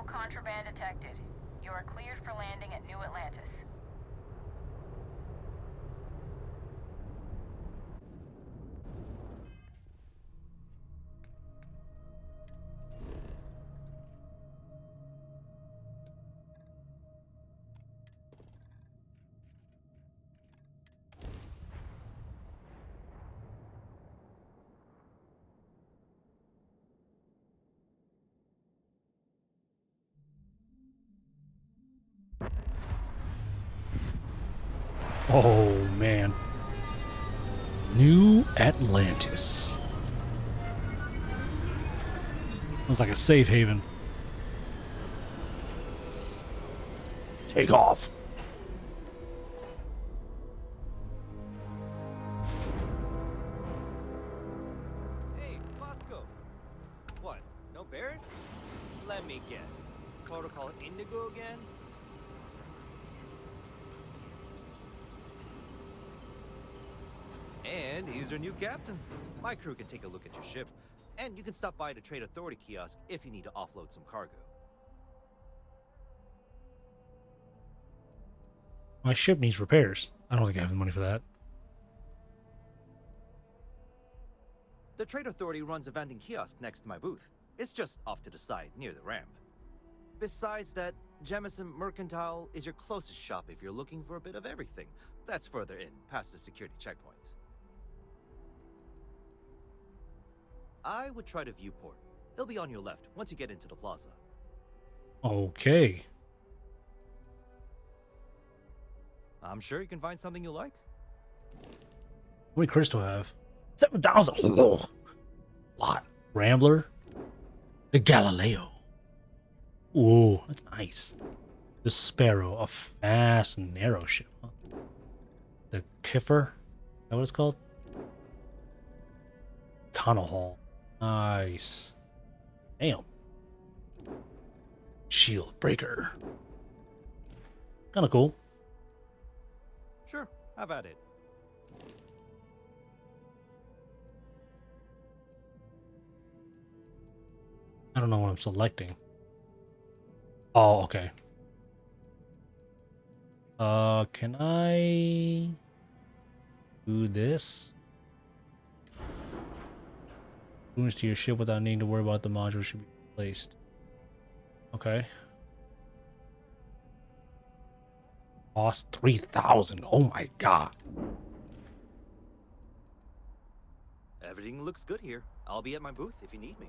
contraband detected. You are cleared for landing at New Atlantis. Oh, man. New Atlantis. Looks like a safe haven. Take off. Hey, Bosco. What? No Barrett? Let me guess. Protocol Indigo again? And he's your new captain. My crew can take a look at your ship, and you can stop by the Trade Authority kiosk if you need to offload some cargo. My ship needs repairs. I don't think I have the money for that. The Trade Authority runs a vending kiosk next to my booth. It's just off to the side, near the ramp. Besides that, Jemison Mercantile is your closest shop if you're looking for a bit of everything. That's further in, past the security checkpoint. I would try to Viewport. It'll be on your left once you get into the plaza. Okay. I'm sure you can find something you like. How many crystals do I have? 7,000. Oh, lot. Rambler. The Galileo. Ooh, that's nice. The Sparrow, a fast, narrow ship. Huh? The Kiffer. Is that what it's called? Connell Hall. Nice. Damn. Shield Breaker. Kind of cool. Sure, have at it. I don't know what I'm selecting. Oh, okay. Can I do this? Wounds to your ship without needing to worry about the module should be placed. Okay. Cost 3,000. Oh my god. Everything looks good here. I'll be at my booth if you need me.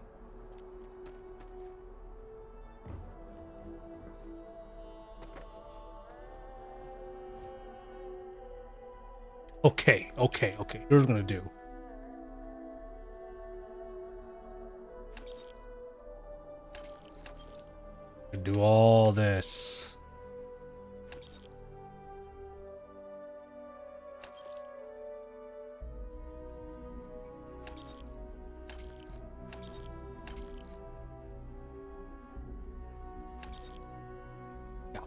Okay. Here's what we're gonna do. Do all this. Yeah.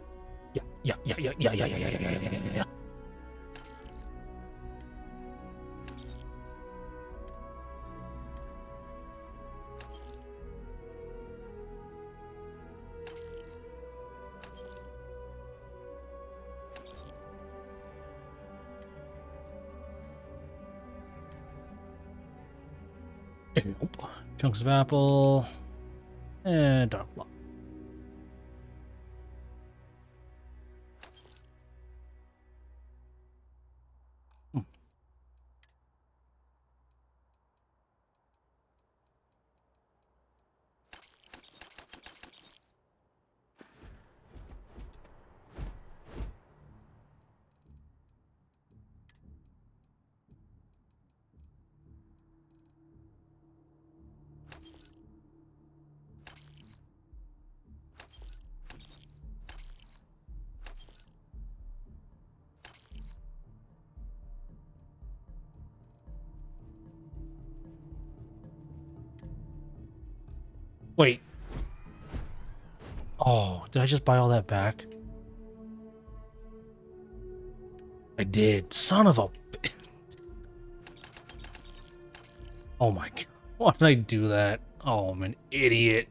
Nope. Chunks of apple and dark block. Wait. Oh, did I just buy all that back? I did. Son of a... Oh my god. Why did I do that? Oh, I'm an idiot.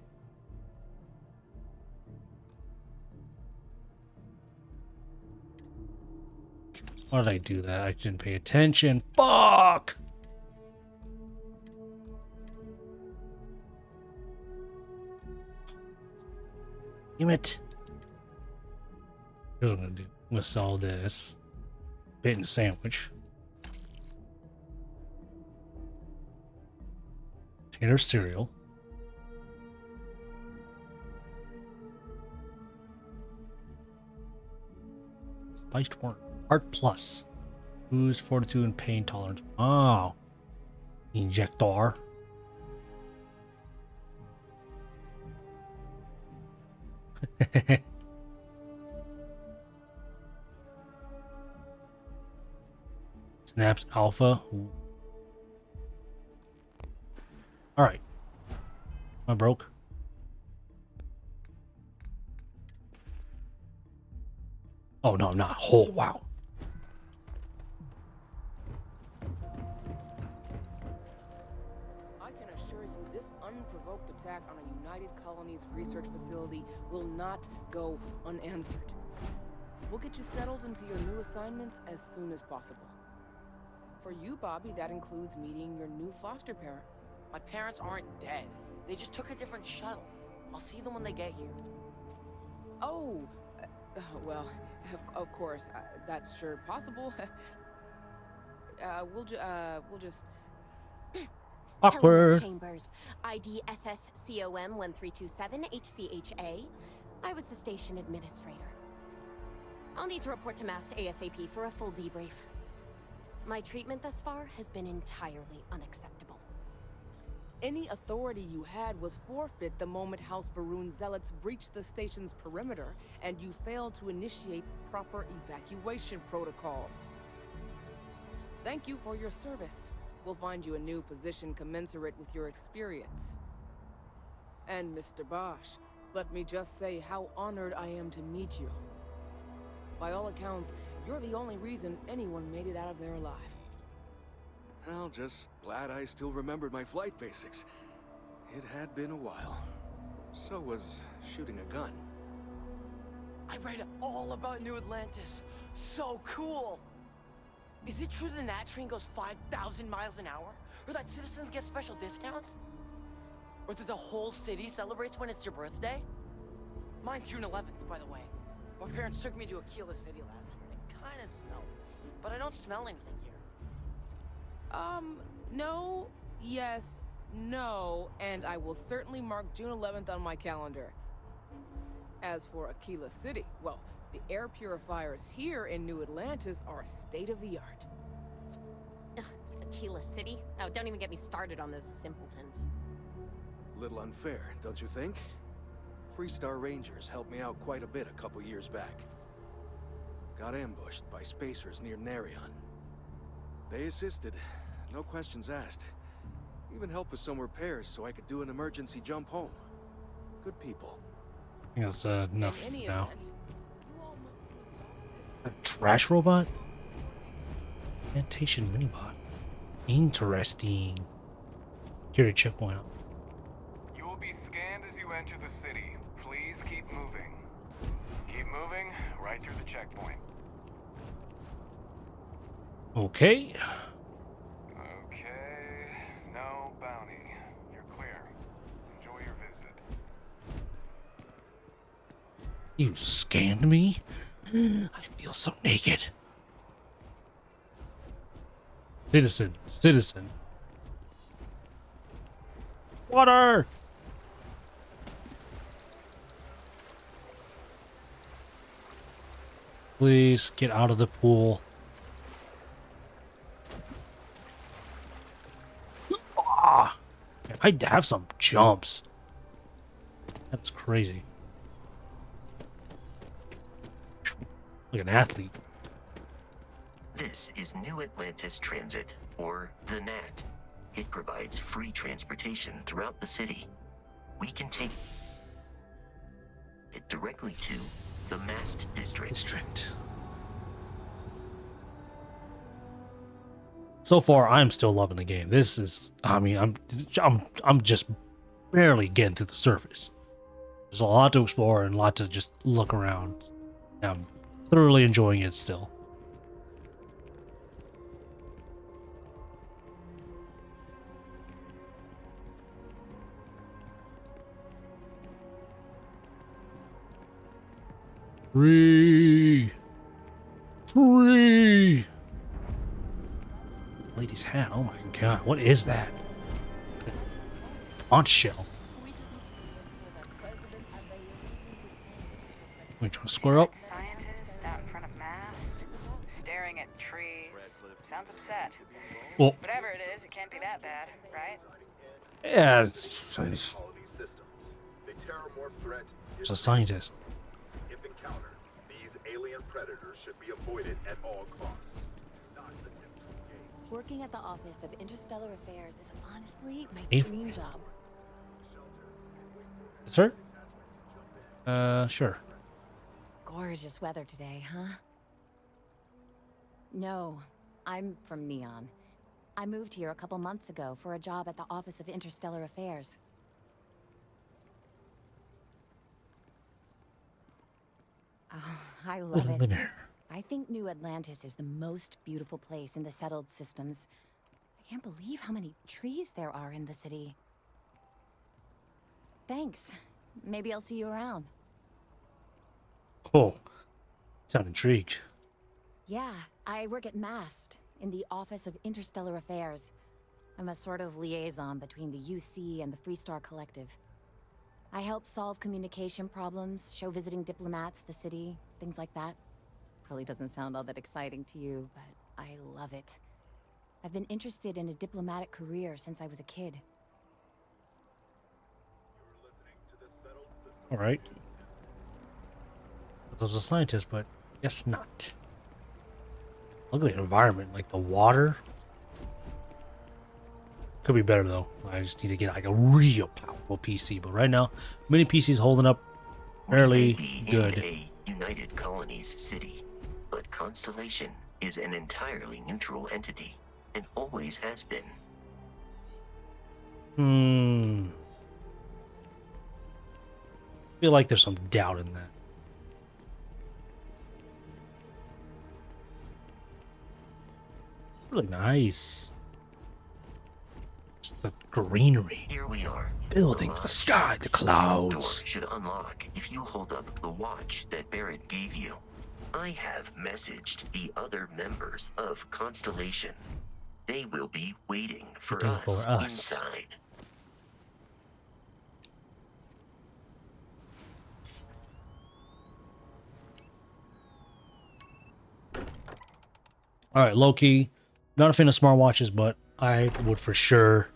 Why did I do that? I didn't pay attention. Fuck! Damn it. Here's what I'm gonna do. I'm gonna sell this. Bacon sandwich. Tater cereal. Spiced worm. Heart plus. Boost, fortitude, and pain tolerance. Wow. Injector. Snaps alpha. Alright. Am I broke? Oh no, I'm not. Oh wow. I can assure you this unprovoked attack on a United Colonies research facility will not go unanswered. We'll get you settled into your new assignments as soon as possible. For you, Bobby, that includes meeting your new foster parent. My parents aren't dead. They just took a different shuttle. I'll see them when they get here. Oh, well, of course, that's sure possible. We'll just... Awkward. Chambers, ID SSCOM 1327 HCHA. I was the station administrator. I'll need to report to Mast ASAP for a full debrief. My treatment thus far has been entirely unacceptable. Any authority you had was forfeit the moment House Varun zealots breached the station's perimeter, and you failed to initiate proper evacuation protocols. Thank you for your service. We'll find you a new position commensurate with your experience. And Mr. Bosch, let me just say how honored I am to meet you. By all accounts, you're the only reason anyone made it out of there alive. Well, just glad I still remembered my flight basics. It had been a while. So was shooting a gun. I read all about New Atlantis. So cool! Is it true the Nat train goes 5,000 miles an hour? Or that citizens get special discounts? Or that the whole city celebrates when it's your birthday? Mine's June 11th, by the way. My parents took me to Aquila City last year, and it kinda smelled. But I don't smell anything here. No, yes, no, and I will certainly mark June 11th on my calendar. As for Aquila City, well, the air purifiers here in New Atlantis are state-of-the-art. Ugh, Aquila City? Oh, don't even get me started on those simpletons. Little unfair, don't you think? Freestar Rangers helped me out quite a bit a couple years back. Got ambushed by spacers near Narion. They assisted, no questions asked. Even helped with some repairs so I could do an emergency jump home. Good people. I think that's enough In any now. event, you all must be exhausted. A trash robot? Sanitation minibot. Interesting. Security checkpoint. You will be scanned as you enter the city. Please keep moving. Keep moving, right through the checkpoint. Okay. Okay, no bounty. You're clear. Enjoy your visit. You scanned me? I feel so naked. Citizen, citizen. Water! Please get out of the pool. Ah! I have some jumps. That's crazy. Like an athlete. This is New Atlantis Transit, or the NAT. It provides free transportation throughout the city. We can take it directly to the Mast District. So far, I'm still loving the game. This is, I mean, I'm just barely getting to the surface. There's a lot to explore and a lot to just look around. I'm thoroughly enjoying it still. Tree. Tree. Lady's hat. Oh my god. What is that? Conch shell. We trying to square up? Scientist out in front of mast, staring at trees. Sounds upset. Well, Whatever it is, it can't be that bad, right? yeah, it's a scientist. If encountered, these alien predators should be avoided at all costs. Working at the Office of Interstellar Affairs is honestly my If- dream job. Sir? Sure. Gorgeous weather today, huh? No, I'm from Neon. I moved here a couple months ago for a job at the Office of Interstellar Affairs. Oh, I love it. Linear. I think New Atlantis is the most beautiful place in the settled systems. I can't believe how many trees there are in the city. Thanks. Maybe I'll see you around. Oh, sound intrigued. Yeah, I work at MAST, in the Office of Interstellar Affairs. I'm a sort of liaison between the UC and the Freestar Collective. I help solve communication problems, show visiting diplomats the city, things like that. Probably doesn't sound all that exciting to you, but I love it. I've been interested in a diplomatic career since I was a kid. All right. I was a scientist, but guess not. Look at the environment, like the water. Could be better though. I just need to get like a real powerful PC. But right now, mini PC's holding up fairly good. In a United Colonies city, but Constellation is an entirely neutral entity and always has been. Feel like there's some doubt in that. Really nice. Just the greenery. Here we are. Buildings, the sky, the Door clouds. should unlock if you hold up the watch that Barrett gave you. I have messaged the other members of Constellation. They will be waiting for Waiting for us. inside. Alright, low-key. Not a fan of smartwatches, but I would for sure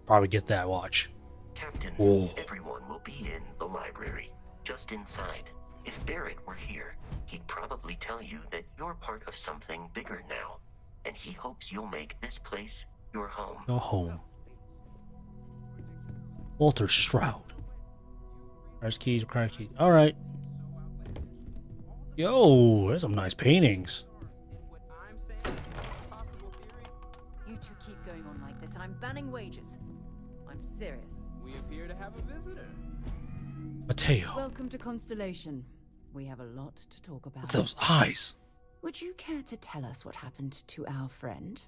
probably get that watch. Captain, Oh. everyone will be in the library, just inside. If Barrett were here, he'd probably tell you that you're part of something bigger now, and he hopes you'll make this place your home. Go home. Walter Stroud. Press keys, crack keys. Alright. Yo, there's some nice paintings. You two keep going on like this, and I'm banning wages. I'm serious. We appear to have a visitor. Mateo. Welcome to Constellation. We have a lot to talk about. Look at those eyes. Would you care to tell us what happened to our friend?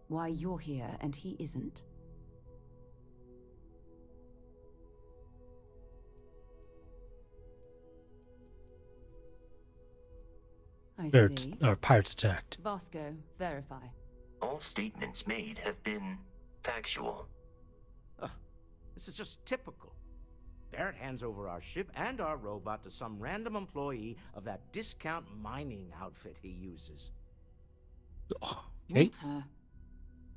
Why you're here and he isn't? I Pirates, see. or pirates attacked. Vasco, verify. All statements made have been factual. This is just typical. Barrett hands over our ship and our robot to some random employee of that discount mining outfit he uses. Okay. Walter.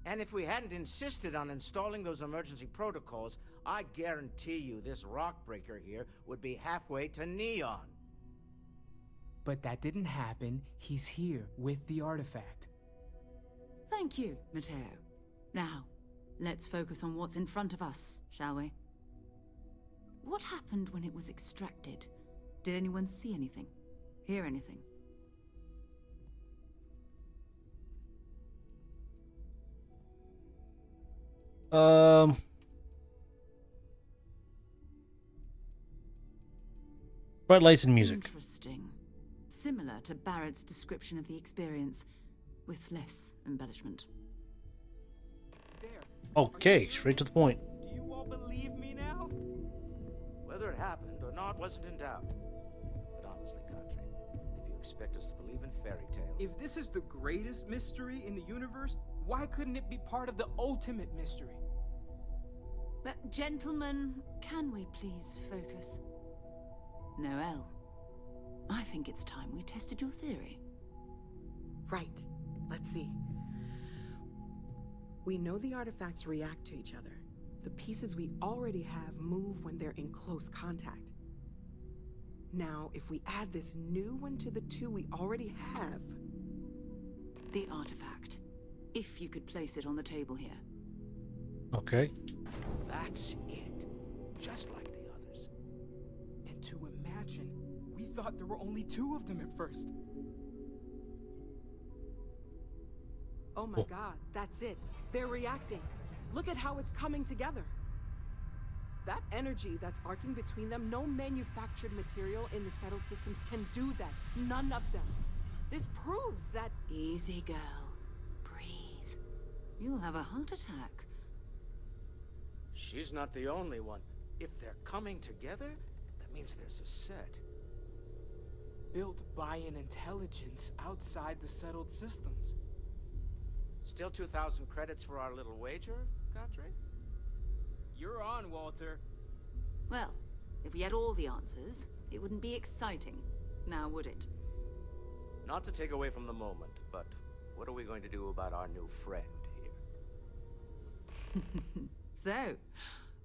And if we hadn't insisted on installing those emergency protocols, I guarantee you this rock breaker here would be halfway to Neon. But that didn't happen. He's here with the artifact. Thank you, Mateo. Now, let's focus on what's in front of us, shall we? What happened when it was extracted? Did anyone see anything? Hear anything? Bright lights and music. Interesting. Similar to Barrett's description of the experience, with less embellishment. Okay, straight to the point. Do you all believe me now? Whether it happened or not wasn't in doubt. But on honestly, Country. If you expect us to believe in fairy tales... If this is the greatest mystery in the universe, why couldn't it be part of the ultimate mystery? But, gentlemen, can we please focus? Noel, I think it's time we tested your theory. Right. Let's see. We know the artifacts react to each other. The pieces we already have move when they're in close contact. Now, if we add this new one to the two we already have... The artifact. If you could place it on the table here. Okay. That's it. Just like the others. And to imagine, we thought there were only 2 of them at first. Oh my god, that's it. They're reacting. Look at how it's coming together. That energy that's arcing between them, no manufactured material in the settled systems can do that. None of them. This proves that... Easy, girl. Breathe. You'll have a heart attack. She's not the only one. If they're coming together, that means there's a set. Built by an intelligence outside the settled systems. Still 2,000 credits for our little wager, Godfrey? You're on, Walter. Well, if we had all the answers, it wouldn't be exciting. Now, would it? Not to take away from the moment, but what are we going to do about our new friend here? So,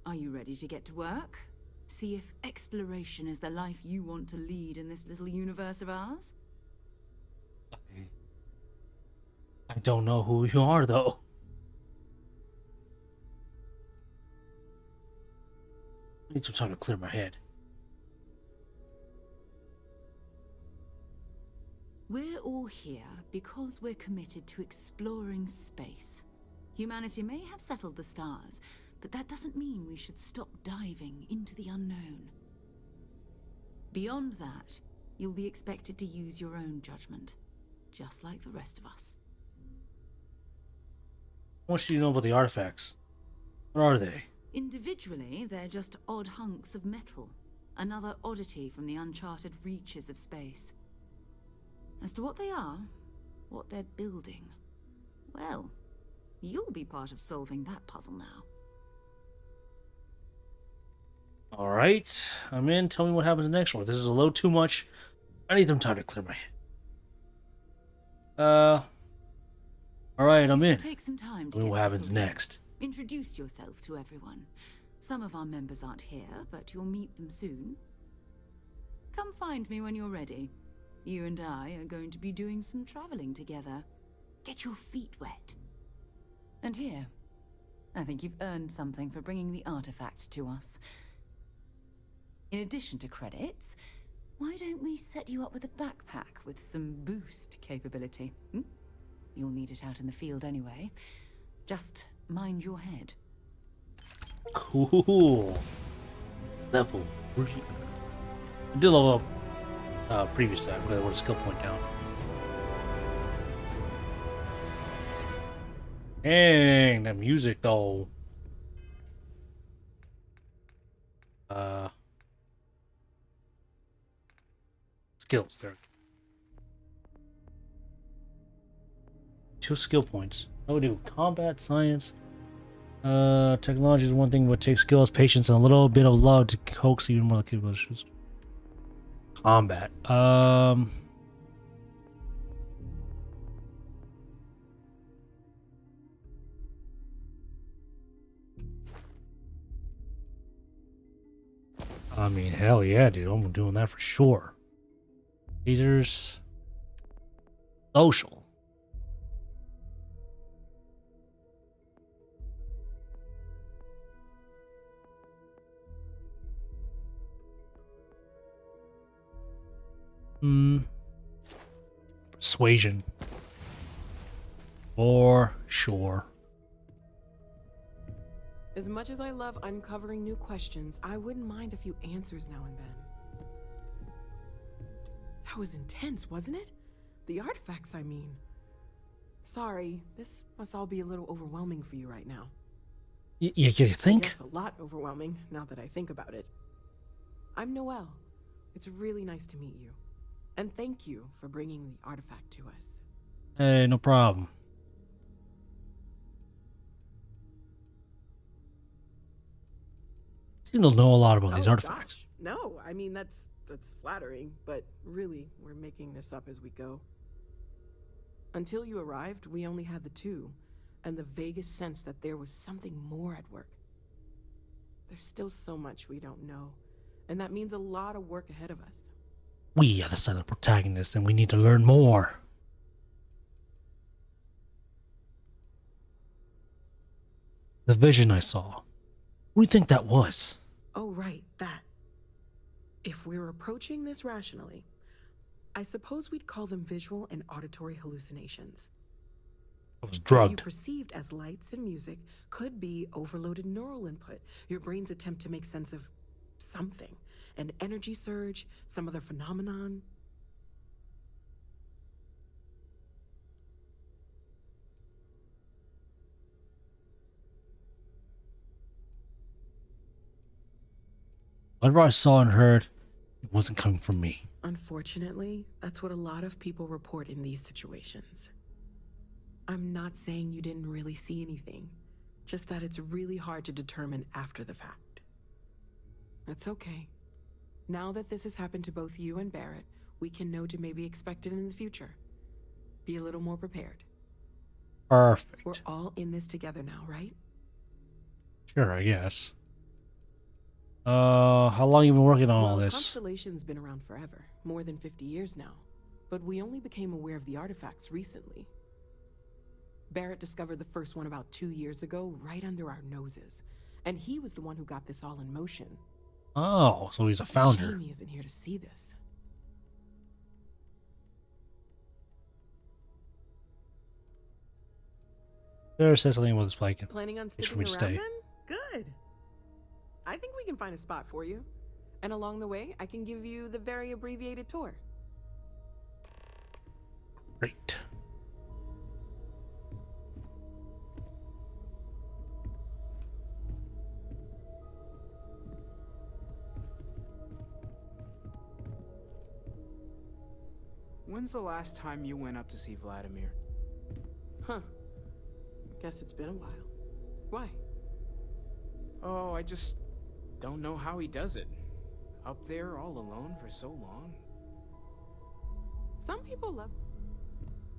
are you ready to get to work? See if exploration is the life you want to lead in this little universe of ours? I don't know who you are, though. I need some time to clear my head. We're all here because we're committed to exploring space. Humanity may have settled the stars, but that doesn't mean we should stop diving into the unknown. Beyond that, you'll be expected to use your own judgment, just like the rest of us. I want you to know about the artifacts. What are they? Individually, they're just odd hunks of metal. Another oddity from the uncharted reaches of space. As to what they are, what they're building, well, you'll be part of solving that puzzle now. Alright, I'm in. Tell me what happens next one. This is a little too much. I need some time to clear my head. Alright, I'm in. Take some time to Tell me what get happens settled in. next. Introduce yourself to everyone. Some of our members aren't here, but you'll meet them soon. Come find me when you're ready. You and I are going to be doing some traveling together. Get your feet wet. And here, I think you've earned something for bringing the artifact to us. In addition to credits, why don't we set you up with a backpack with some boost capability? You'll need it out in the field anyway. Just mind your head. Cool. Level 3. I did level up previously. I forgot to put a skill point down. Dang, that music though. Skills there. 2 skill points. How would we do? Combat, science. Technology is one thing, but takes skills, patience, and a little bit of love to coax even more capabilities. Combat. I mean, hell yeah, dude. I'm doing that for sure. Lasers. Social. Persuasion. For sure. As much as I love uncovering new questions, I wouldn't mind a few answers now and then. That was intense, wasn't it? The artifacts, I mean. Sorry, this must all be a little overwhelming for you right now. You think? Yes, a lot overwhelming, now that I think about it. I'm Noelle. It's really nice to meet you. And thank you for bringing the artifact to us. Hey, no problem. Seem to know a lot about these artifacts. Gosh. No, I mean, that's flattering, but really, we're making this up as we go. Until you arrived, we only had the two, and the vaguest sense that there was something more at work. There's still so much we don't know, and that means a lot of work ahead of us. We are the silent protagonists, and we need to learn more. The vision I saw. What do you think that was? Oh, right, that. If we're approaching this rationally, I suppose we'd call them visual and auditory hallucinations. I was What you drugged. perceived as lights and music could be overloaded neural input, your brain's attempt to make sense of something. An energy surge, some other phenomenon. Whatever I saw and heard, it wasn't coming from me. Unfortunately, that's what a lot of people report in these situations. I'm not saying you didn't really see anything, just that it's really hard to determine after the fact. That's okay. Now that this has happened to both you and Barrett, we can know to maybe expect it in the future. Be a little more prepared. Perfect. We're all in this together now, right? Sure, I guess. How long you been working on all this? Constellation's been around forever, more than 50 years now. But we only became aware of the artifacts recently. Barrett discovered the first one about 2 years ago, right under our noses. And he was the one who got this all in motion. Oh, so he's a founder. Shame he isn't here to see this. There says something about this bike. Planning on It's sticking for me to around stay. then? Good. I think we can find a spot for you. And along the way, I can give you the very abbreviated tour. Great. When's the last time you went up to see Vladimir? Huh. Guess it's been a while. Why? Oh, I just don't know how he does it. Up there all alone for so long. Some people love...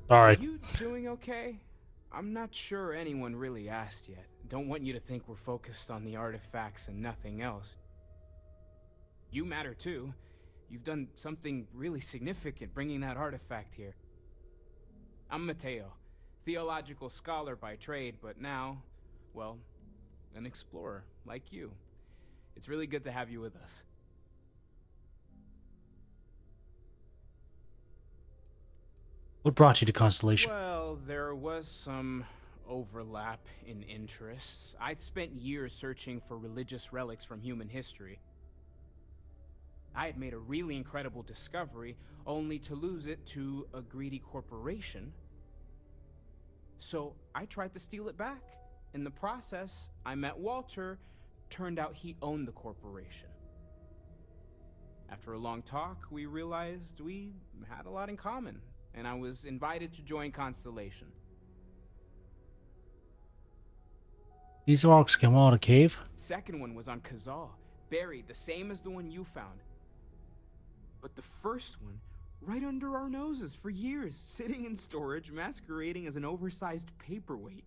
Alright. Are you doing okay? I'm not sure anyone really asked yet. Don't want you to think we're focused on the artifacts and nothing else. You matter too. You've done something really significant bringing that artifact here. I'm Mateo, theological scholar by trade, but now, well, an explorer like you. It's really good to have you with us. What brought you to Constellation? Well, there was some overlap in interests. I'd spent years searching for religious relics from human history. I had made a really incredible discovery, only to lose it to a greedy corporation. So I tried to steal it back. In the process, I met Walter. Turned out he owned the corporation. After a long talk, we realized we had a lot in common, and I was invited to join Constellation. These orcs came out of the cave? Second one was on Kazal, buried the same as the one you found. But the first one, right under our noses for years, sitting in storage, masquerading as an oversized paperweight.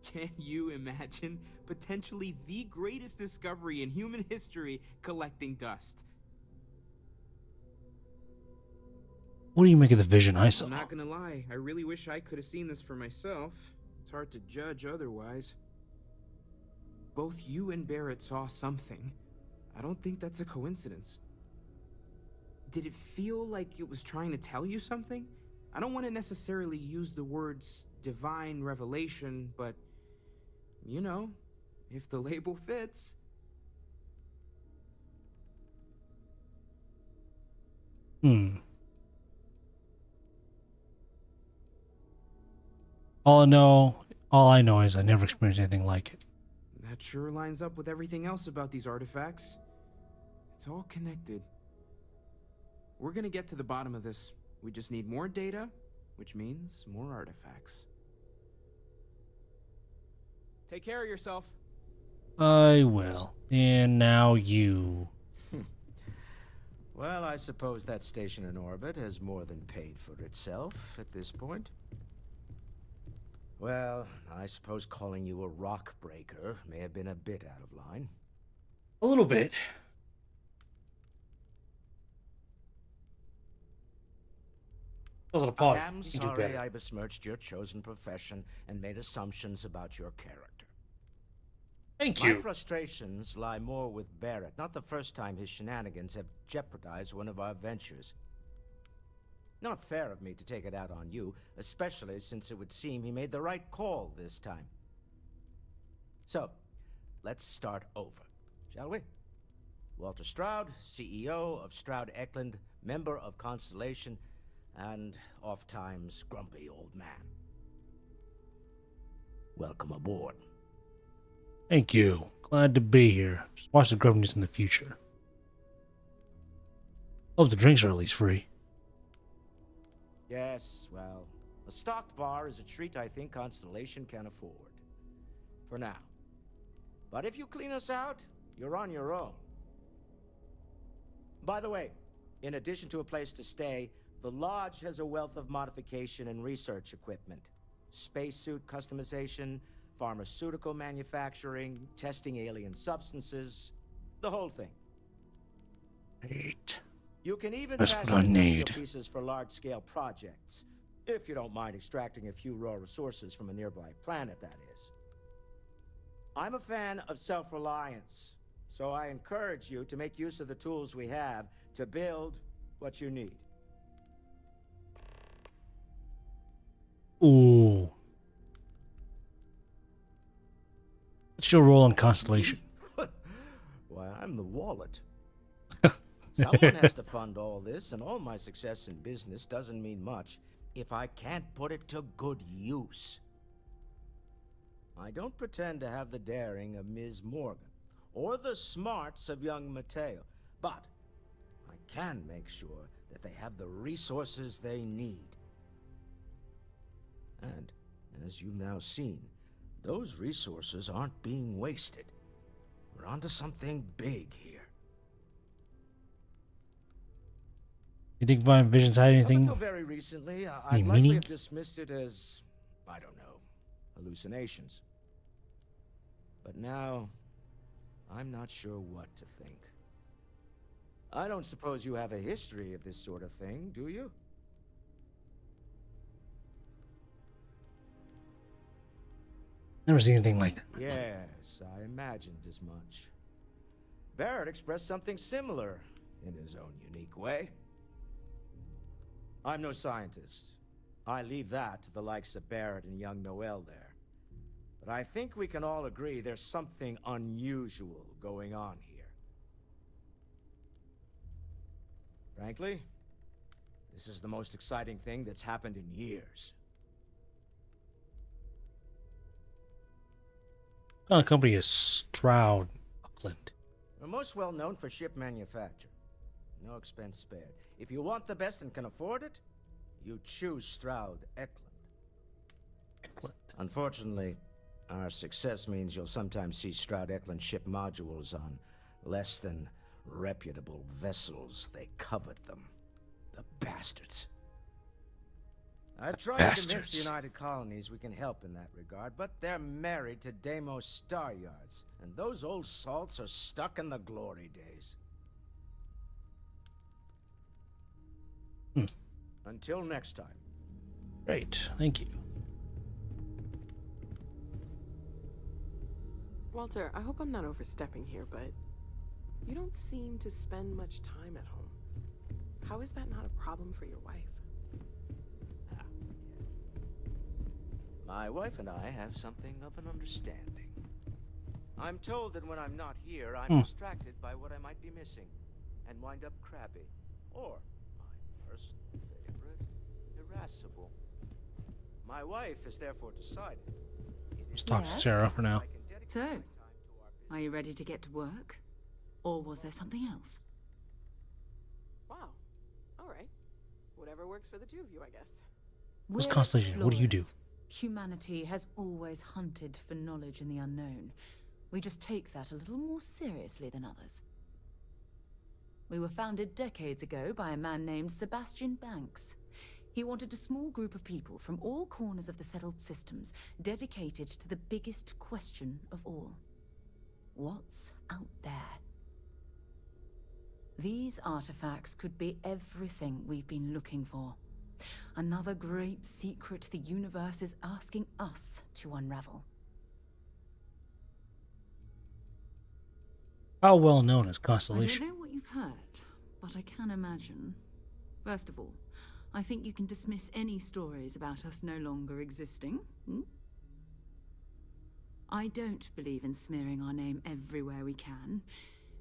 Can you imagine potentially the greatest discovery in human history collecting dust? What do you make of the vision I saw? I'm not gonna lie, I really wish I could have seen this for myself. It's hard to judge otherwise. Both you and Barrett saw something. I don't think that's a coincidence. Did it feel like it was trying to tell you something? I don't want to necessarily use the words divine revelation, but you know, if the label fits. All I know is I never experienced anything like it. That sure lines up with everything else about these artifacts. It's all connected. We're gonna get to the bottom of this. We just need more data, which means more artifacts. Take care of yourself. I will. And now you. Well, I suppose that station in orbit has more than paid for itself at this point. Well, I suppose calling you a rock breaker may have been a bit out of line. A little bit. I am sorry I besmirched your chosen profession and made assumptions about your character. Thank My you. frustrations lie more with Barrett. Not the first time his shenanigans have jeopardized one of our ventures. Not fair of me to take it out on you, especially since it would seem he made the right call this time. So, let's start over, shall we? Walter Stroud, CEO of Stroud Eklund, member of Constellation, and oft-times grumpy old man. Welcome aboard. Thank you. Glad to be here. Just watch the grumpiness in the future. Hope the drinks are at least free. Yes, well, a stocked bar is a treat I think Constellation can afford. For now. But if you clean us out, you're on your own. By the way, in addition to a place to stay, the Lodge has a wealth of modification and research equipment. Spacesuit customization, pharmaceutical manufacturing, testing alien substances, the whole thing. Great. You can even That's pass what I industrial need. pieces for large-scale projects, if you don't mind extracting a few raw resources from a nearby planet, that is. I'm a fan of self-reliance, so I encourage you to make use of the tools we have to build what you need. Ooh. What's your role in Constellation? Why, I'm the wallet. Someone has to fund all this, and all my success in business doesn't mean much if I can't put it to good use. I don't pretend to have the daring of Ms. Morgan, or the smarts of young Mateo, but I can make sure that they have the resources they need. And, as you've now seen, those resources aren't being wasted. We're onto something big here. You think my visions had anything? Up until very recently, I'd any likely meaning? have dismissed it as, I don't know, hallucinations. But now, I'm not sure what to think. I don't suppose you have a history of this sort of thing, do you? Never seen anything like that. Yes, I imagined as much. Barrett expressed something similar in his own unique way. I'm no scientist. I leave that to the likes of Barrett and young Noel there. But I think we can all agree there's something unusual going on here. Frankly, this is the most exciting thing that's happened in years. What kind of company is Stroud Eklund? We're most well known for ship manufacture. No expense spared. If you want the best and can afford it, you choose Stroud Eklund. Unfortunately, our success means you'll sometimes see Stroud Eklund ship modules on less than reputable vessels. They covet them. The bastards. I've tried to convince the United Colonies we can help in that regard, but they're married to Deimos Star Yards, and those old salts are stuck in the glory days. Until next time. Great, thank you. Walter, I hope I'm not overstepping here, but you don't seem to spend much time at home. How is that not a problem for your wife? My wife and I have something of an understanding. I'm told that when I'm not here, I'm distracted by what I might be missing, and wind up crabby, or my personal favorite, irascible. My wife has therefore decided. Let's talk to Sarah for now. So, are you ready to get to work? Or was there something else? Wow, Whatever works for the two of you, I guess. What's We're Constellation? What do you do? explorers. Humanity has always hunted for knowledge in the unknown. We just take that a little more seriously than others. We were founded decades ago by a man named Sebastian Banks. He wanted a small group of people from all corners of the settled systems dedicated to the biggest question of all. What's out there? These artifacts could be everything we've been looking for. Another great secret the universe is asking us to unravel. How well known is I Constellation? don't know what you've heard, but I can imagine. First of all, I think you can dismiss any stories about us no longer existing. I don't believe in smearing our name everywhere we can.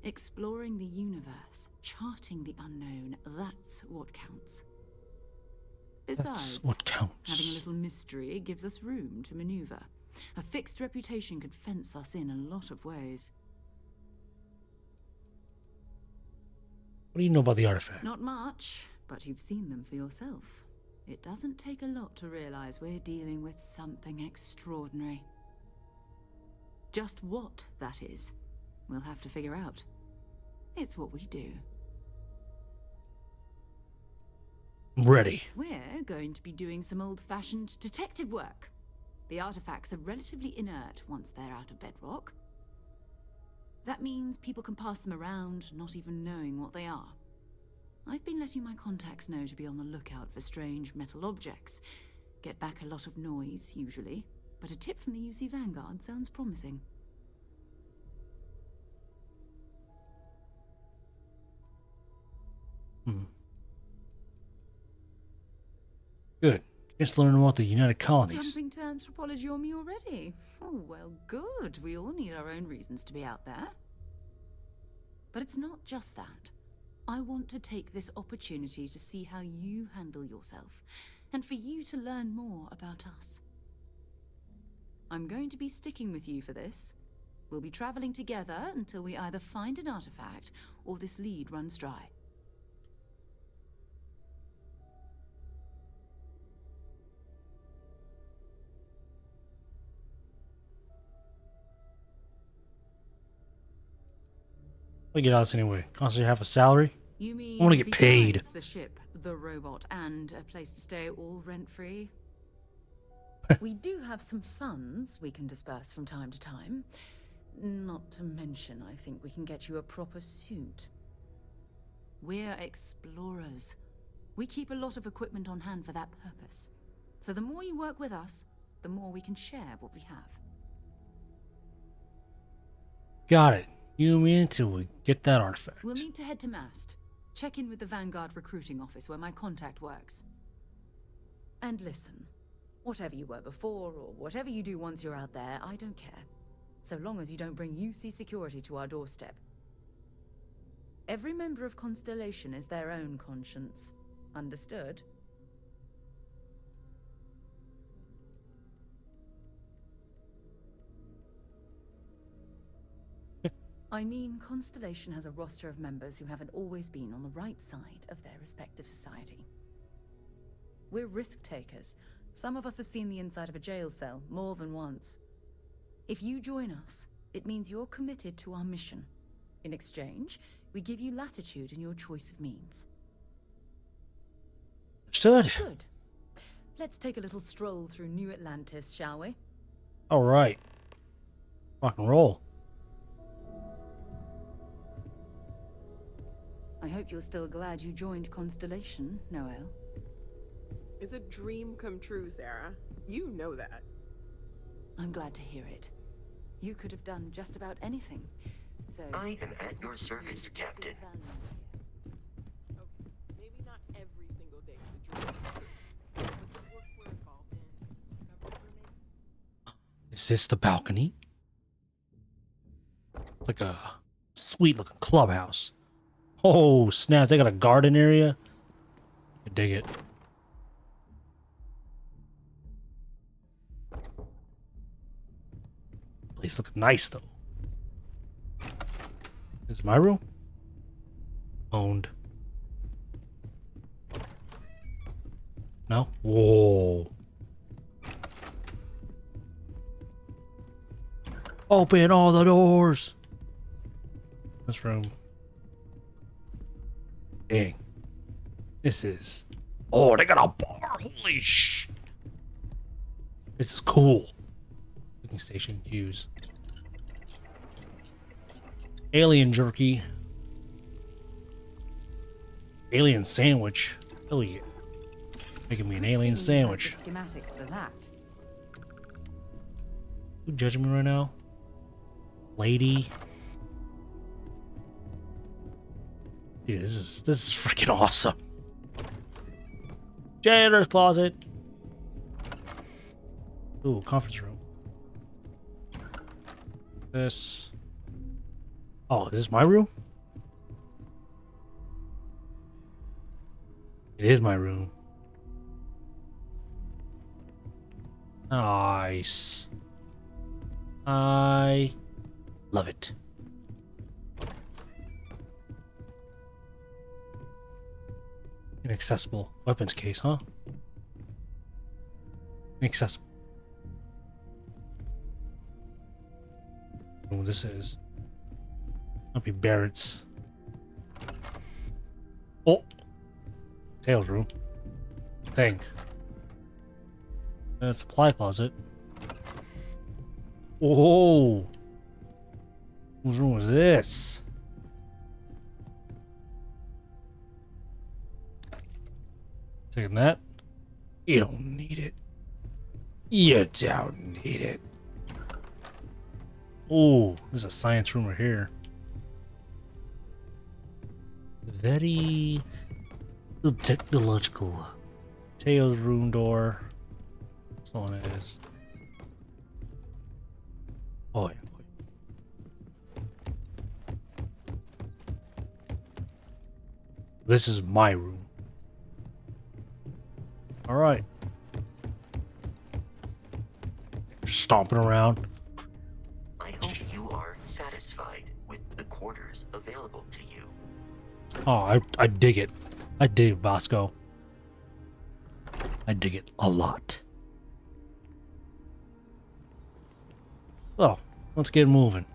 Exploring the universe, charting the unknown, that's what counts. Besides, That's what counts. having a little mystery gives us room to maneuver. A fixed reputation could fence us in a lot of ways. What do you know about the artifact? Not much, but you've seen them for yourself. It doesn't take a lot to realize we're dealing with something extraordinary. Just what that is, we'll have to figure out. It's what we do. Ready. We're going to be doing some old-fashioned detective work. The artifacts are relatively inert once they're out of bedrock. That means people can pass them around, not even knowing what they are. I've been letting my contacts know to be on the lookout for strange metal objects. Get back a lot of noise, usually, but a tip from the UC Vanguard sounds promising. Good. Just learn about the United Colonies. Jumping to anthropology on me already? Oh, well, good. We all need our own reasons to be out there. But it's not just that. I want to take this opportunity to see how you handle yourself, and for you to learn more about us. I'm going to be sticking with you for this. We'll be traveling together until we either find an artifact or this lead runs dry. Let me get out anyway. Constantly have a salary. You mean I want to get paid. besides the ship, the robot, and a place to stay all rent-free? We do have some funds we can disperse from time to time. Not to mention, I think we can get you a proper suit. We're explorers. We keep a lot of equipment on hand for that purpose. So the more you work with us, the more we can share what we have. Got it. You and me until we get that artifact. We'll need to head to Mast. Check in with the Vanguard recruiting office where my contact works. And listen, whatever you were before or whatever you do once you're out there, I don't care. So long as you don't bring UC security to our doorstep. Every member of Constellation is their own conscience. Understood? I mean, Constellation has a roster of members who haven't always been on the right side of their respective society. We're risk takers. Some of us have seen the inside of a jail cell more than once. If you join us, it means you're committed to our mission. In exchange, we give you latitude in your choice of means. Understood. Good. Let's take a little stroll through New Atlantis, shall we? All right. Rock and roll. I hope you're still glad you joined Constellation, Noel. It's a dream come true, Sarah. You know that. I'm glad to hear it. You could have done just about anything. So I am at your service, Captain. Okay, maybe not every single day is a dream come true, but the work we're involved in, discoveries we're making. Is this the balcony? It's like a sweet looking clubhouse. Oh snap, they got a garden area. I dig it. Place looking nice though. This is my room? Owned. No? Whoa. Open all the doors. This room. Dang. This is... Oh, they got a bar. Holy sh... This is cool. Cooking station. Use. Alien jerky. Alien sandwich. Hell yeah. Making me an alien sandwich. The schematics for that. Who judging me right now? Lady. Dude, this is freaking awesome. Janitor's closet. Ooh, conference room. This. Oh, is this my room? It is my room. Nice. I love it. Inaccessible weapons case, huh? Inaccessible. Oh, this is. Might be Barrett's. Oh! Tails room. Thing. Supply closet. Whoa! Whose room was this? Taking that. You don't need it. You don't need it. Oh, there's a science room right here. Very technological. Tails room door. This one is. Oh yeah. This is my room. All right. Stomping around. I hope you are satisfied with the quarters available to you. Oh, I dig it. I dig it, Bosco. I dig it a lot. So, let's get moving.